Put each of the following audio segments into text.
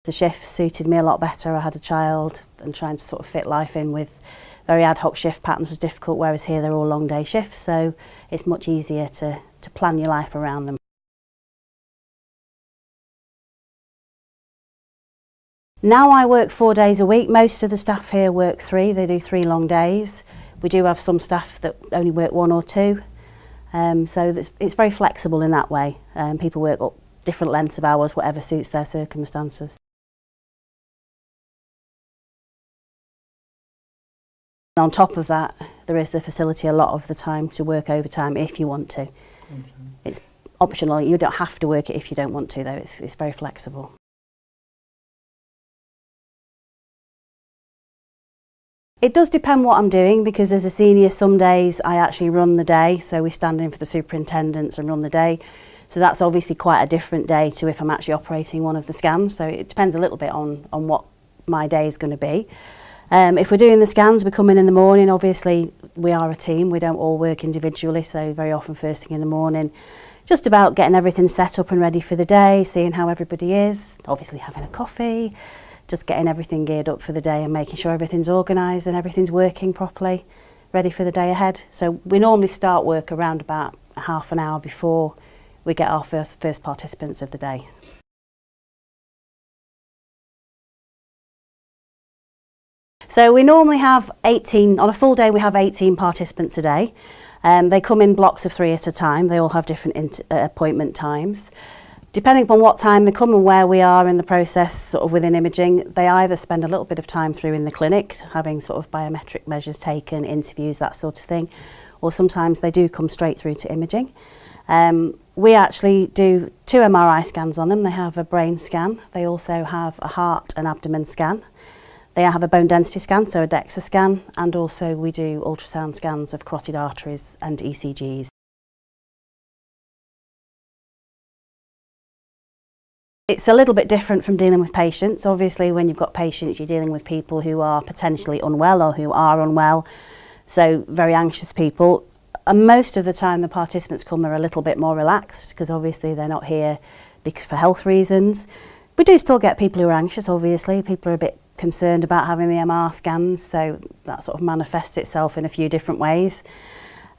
the shifts suited me a lot better. I had a child, and trying to sort of fit life in with very ad hoc shift patterns was difficult, whereas here they're all long day shifts, so it's much easier to plan your life around them. Now I work 4 days a week. Most of the staff here work 3, they do 3 long days. We do have some staff that only work 1 or 2, so it's very flexible in that way. People work up different lengths of hours, whatever suits their circumstances. On top of that, there is the facility a lot of the time to work overtime if you want to. Okay. It's optional, you don't have to work it if you don't want to though, it's very flexible. It does depend what I'm doing, because as a senior some days I actually run the day, so we stand in for the superintendents and run the day. So that's obviously quite a different day to if I'm actually operating one of the scans, so it depends a little bit on what my day is going to be. If we're doing the scans, we come in the morning. Obviously we are a team, we don't all work individually, so very often first thing in the morning, just about getting everything set up and ready for the day, seeing how everybody is, obviously having a coffee, just getting everything geared up for the day and making sure everything's organised and everything's working properly, ready for the day ahead. So we normally start work around about half an hour before we get our first participants of the day. So we normally have 18, on a full day we have 18 participants a day. They come in blocks of 3 at a time, they all have different appointment times. Depending upon what time they come and where we are in the process sort of within imaging, they either spend a little bit of time through in the clinic, having sort of biometric measures taken, interviews, that sort of thing, or sometimes they do come straight through to imaging. We actually do 2 MRI scans on them. They have a brain scan, they also have a heart and abdomen scan. They have a bone density scan, so a DEXA scan, and also we do ultrasound scans of carotid arteries and ECGs. It's a little bit different from dealing with patients. Obviously when you've got patients you're dealing with people who are potentially unwell or who are unwell, so very anxious people. And most of the time the participants come are a little bit more relaxed, because obviously they're not here because for health reasons. We do still get people who are anxious, obviously. People are a bit concerned about having the MR scans, so that sort of manifests itself in a few different ways.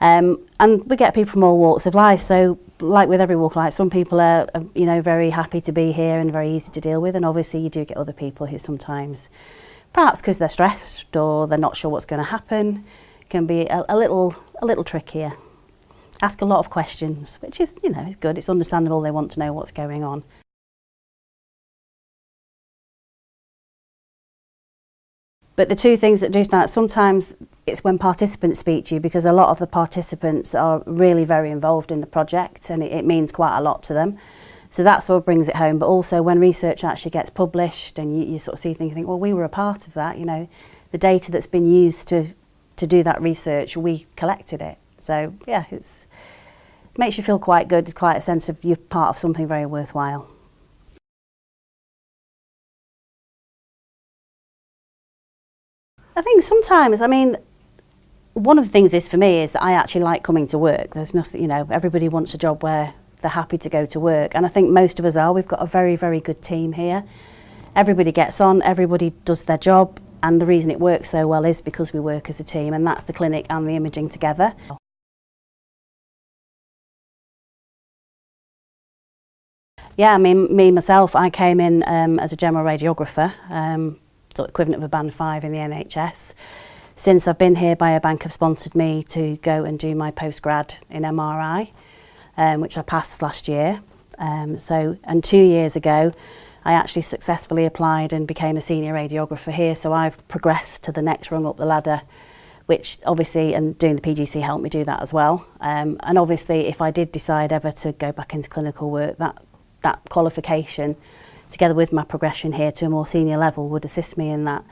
And we get people from all walks of life, so like with every walk of life, some people are you know, very happy to be here and very easy to deal with, and obviously you do get other people who sometimes, perhaps because they're stressed or they're not sure what's going to happen, can be a little trickier. Ask a lot of questions, which is, you know, is good. It's understandable, they want to know what's going on. But the 2 things that do stand out, sometimes it's when participants speak to you, because a lot of the participants are really very involved in the project and it means quite a lot to them. So that sort of brings it home. But also when research actually gets published and you sort of see things, you think, well, we were a part of that, you know, the data that's been used to do that research, we collected it. So yeah, it makes you feel quite good, quite a sense of you're part of something very worthwhile. I think sometimes, I mean, one of the things is for me is that I actually like coming to work. There's nothing, you know, everybody wants a job where they're happy to go to work, and I think most of us are. We've got a very, very good team here. Everybody gets on, everybody does their job, and the reason it works so well is because we work as a team, and that's the clinic and the imaging together. Yeah, I mean, myself, I came in as a general radiographer, sort of equivalent of a band 5 in the NHS. Since I've been here, Biobank have sponsored me to go and do my postgrad in MRI, which I passed last year. And 2 years ago, I actually successfully applied and became a senior radiographer here. So I've progressed to the next rung up the ladder, which obviously, and doing the PGC helped me do that as well. And obviously, if I did decide ever to go back into clinical work, that qualification, together with my progression here to a more senior level, would assist me in that.